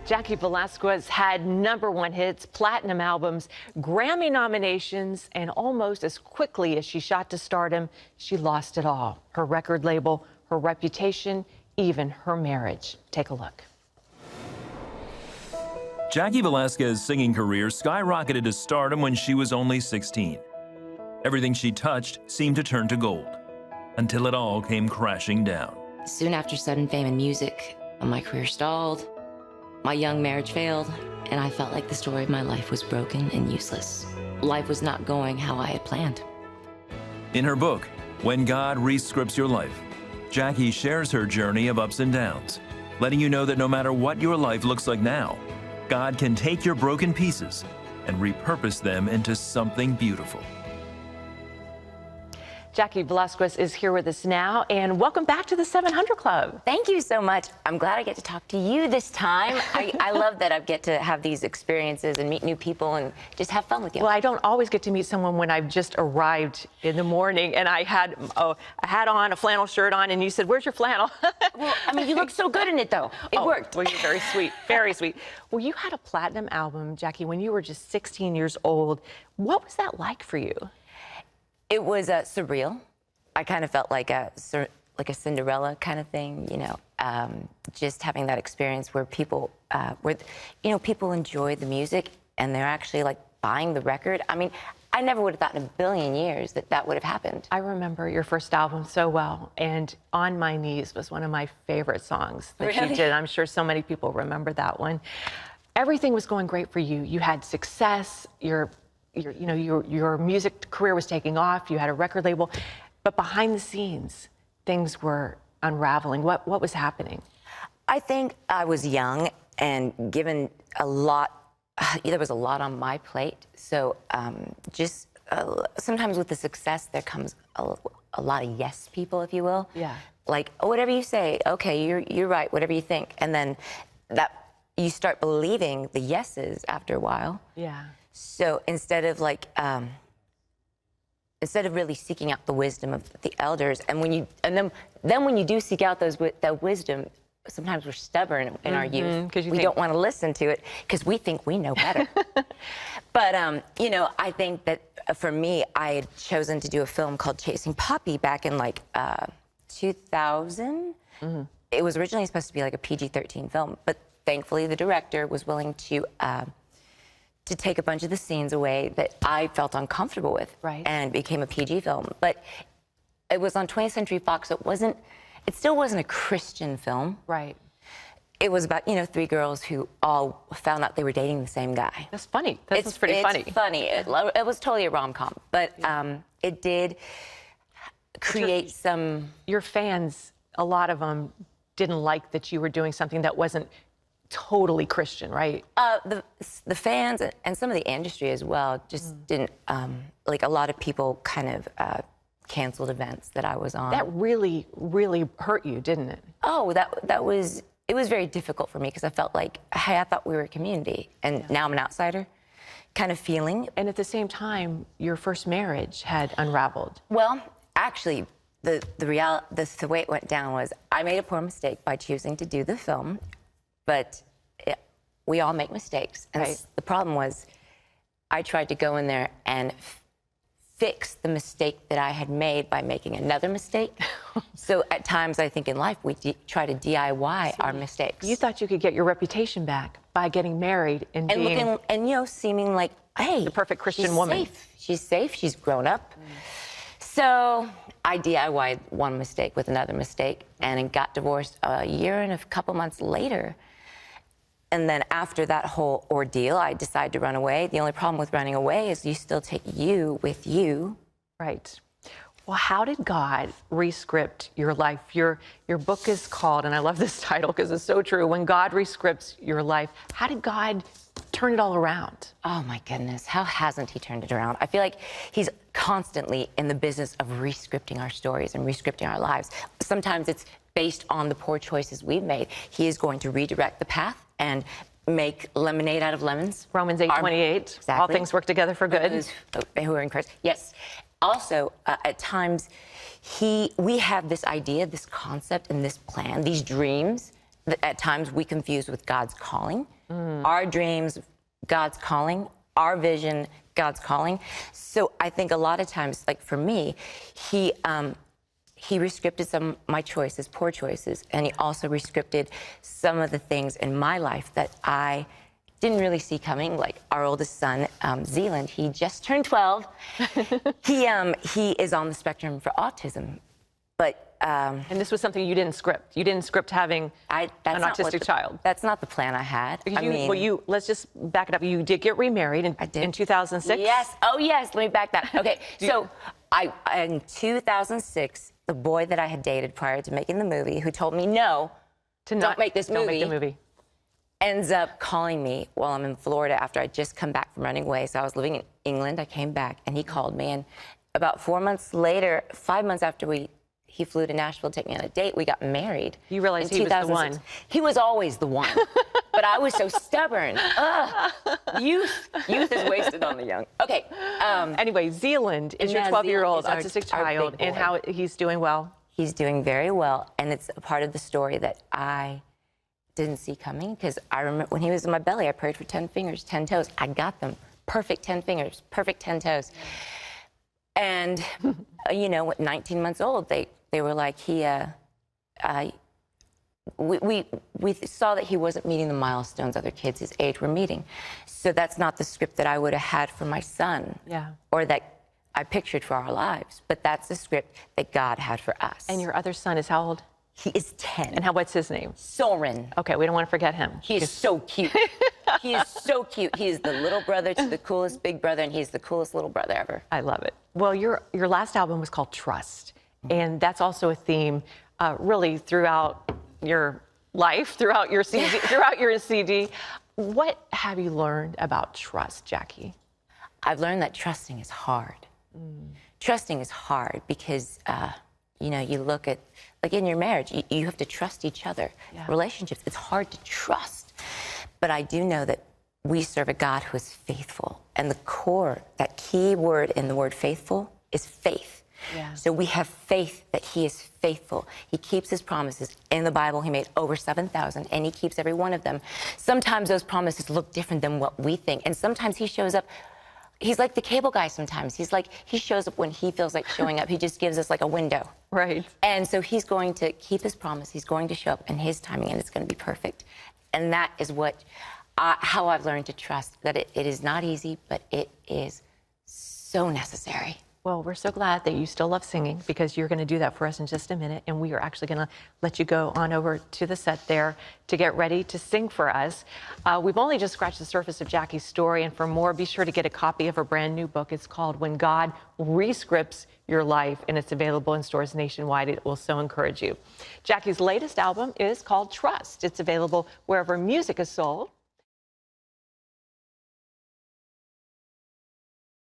Jaci Velasquez had #1 hits, platinum albums, Grammy nominations, and almost as quickly as she shot to stardom, she lost it all. Her record label, her reputation, even her marriage. Take a look. Jaci Velasquez's singing career skyrocketed to stardom when she was only 16. Everything she touched seemed to turn to gold, until it all came crashing down. Soon after sudden fame in music, my career stalled, my young marriage failed, and I felt like the story of my life was broken and useless. Life was not going how I had planned. In her book, When God Rescripts Your Life, Jaci shares her journey of ups and downs, letting you know that no matter what your life looks like now, God can take your broken pieces and repurpose them into something beautiful. Jaci Velasquez is here with us now, and welcome back to the 700 Club. Thank you so much. I'm glad I get to talk to you this time. I love that I get to have these experiences and meet new people and just have fun with you. Well, I don't always get to meet someone when I've just arrived in the morning, and I had a hat on, a flannel shirt on, and you said, "Where's your flannel?" Well, I mean, you look so good in it, though. It worked. Well, you're very sweet, very sweet. Well, you had a platinum album, Jaci, when you were just 16 years old. What was that like for you? It was surreal. I kind of felt like a Cinderella kind of thing, you know, just having that experience where people, people enjoy the music and they're actually like buying the record. I mean, I never would have thought in a billion years that that would have happened. I remember your first album so well, and On My Knees was one of my favorite songs that you did. I'm sure so many people remember that one. Everything was going great for you. You had success. Your music career was taking off. You had a record label. But behind the scenes, things were unraveling. What was happening? I think I was young and given a lot, there was a lot on my plate. So sometimes with the success, there comes a lot of yes people, if you will. Yeah. Like, oh, whatever you say, okay, you're right, whatever you think. And then you start believing the yeses after a while. Yeah. So instead of really seeking out the wisdom of the elders, and then when you do seek out that wisdom, sometimes we're stubborn in our youth. We don't want to listen to it because we think we know better. But I think that for me, I had chosen to do a film called Chasing Poppy back in 2000. It was originally supposed to be like a PG-13 film, but thankfully the director was willing to take a bunch of the scenes away that I felt uncomfortable with, and became a PG film. But it was on 20th Century Fox. It still wasn't a Christian film. Right. It was about, three girls who all found out they were dating the same guy. That's funny. That's pretty funny. It's funny. It was totally a rom-com, but it did create some... Your fans, a lot of them didn't like that you were doing something that wasn't totally Christian, right? The fans and some of the industry as well just didn't, like a lot of people kind of canceled events that I was on. That really, really hurt you, didn't it? Oh, it was very difficult for me because I felt like, hey, I thought we were a community and now I'm an outsider kind of feeling. And at the same time, your first marriage had unraveled. Well, actually, the way it went down was I made a poor mistake by choosing to do the film. But we all make mistakes. And the problem was I tried to go in there and fix the mistake that I had made by making another mistake. So at times, I think in life, we try to DIY our mistakes. You thought you could get your reputation back by getting married and being... And seeming like, hey, the perfect Christian woman. She's safe. She's grown up. So I DIY'd one mistake with another mistake and got divorced a year and a couple months later. And then after that whole ordeal, I decided to run away. The only problem with running away is you still take you with you. Right. Well, how did God rescript your life? Your book is called, and I love this title because it's so true, When God Rescripts Your Life. How did God turn it all around? Oh, my goodness. How hasn't he turned it around? I feel like he's constantly in the business of rescripting our stories and rescripting our lives. Sometimes it's based on the poor choices we've made. He is going to redirect the path and make lemonade out of lemons. Romans 8:28. Exactly. All things work together for good. Those who are in Christ. Yes. Also, at times, we have this idea, this concept, and this plan, these dreams, that at times we confuse with God's calling. Our dreams, God's calling. Our vision, God's calling. So I think a lot of times, like for me, he rescripted some of my choices, poor choices, and he also rescripted some of the things in my life that I didn't really see coming. Like our oldest son, Zealand, he just turned 12. He is on the spectrum for autism, but and this was something you didn't script. You didn't script having an autistic child. That's not the plan I had. Let's just back it up. You did get remarried in 2006. Yes. Oh, yes. Let me back that. Okay. So, in 2006, the boy that I had dated prior to making the movie, who told me no, don't make the movie, ends up calling me while I'm in Florida after I'd just come back from running away. So I was living in England. I came back, and he called me, and about 4 months later, 5 months after he flew to Nashville to take me on a date, we got married. You realized he was the one. He was always the one. But I was so stubborn. Ugh. Youth is wasted on the young. Okay. Anyway, Zealand is your 12-year-old autistic child, and how he's doing well? He's doing very well, and it's a part of the story that I didn't see coming, because I remember when he was in my belly, I prayed for 10 fingers, 10 toes. I got them. Perfect 10 fingers, perfect 10 toes. And, you know, at 19 months old, they were like, we saw that he wasn't meeting the milestones other kids his age were meeting. So that's not the script that I would have had for my son. Yeah. Or that I pictured for our lives. But that's the script that God had for us. And your other son is how old? He is 10. And what's his name? Soren. Okay, we don't want to forget him. He is so cute. He is so cute. He is the little brother to the coolest big brother, and he's the coolest little brother ever. I love it. Well, your last album was called Trust. And that's also a theme really throughout your life, throughout your CD. What have you learned about trust, Jaci? I've learned that trusting is hard. Trusting is hard because, you know, you look at, like in your marriage, you have to trust each other. Yeah. Relationships, it's hard to trust. But I do know that we serve a God who is faithful. And the core, that key word in the word faithful is faith. Yeah. So we have faith that he is faithful. He keeps his promises. In the Bible, he made over 7,000, and he keeps every one of them. Sometimes those promises look different than what we think. And sometimes he shows up. He's like the cable guy sometimes. He shows up when he feels like showing up. He just gives us like a window. Right. And so he's going to keep his promise. He's going to show up in his timing, and it's going to be perfect. And that is how I've learned to trust, that it is not easy, but it is so necessary. Well, we're so glad that you still love singing, because you're going to do that for us in just a minute. And we are actually going to let you go on over to the set there to get ready to sing for us. We've only just scratched the surface of Jaci's story. And for more, be sure to get a copy of her brand new book. It's called When God Rescripts Your Life, and it's available in stores nationwide. It will so encourage you. Jaci's latest album is called Trust. It's available wherever music is sold.